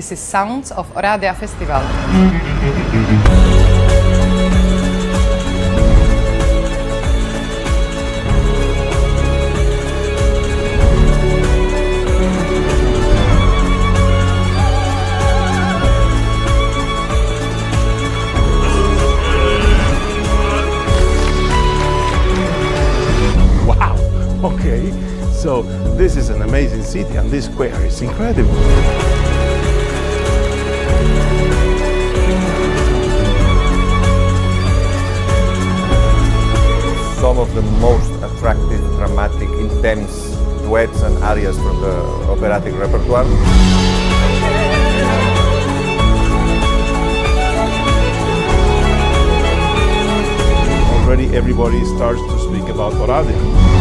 This is Sounds of Oradea Festival. Wow, okay, so this is an amazing city and this square is incredible. Some of the most attractive, dramatic, intense duets and arias from the operatic repertoire. Already everybody starts to speak about Oradea.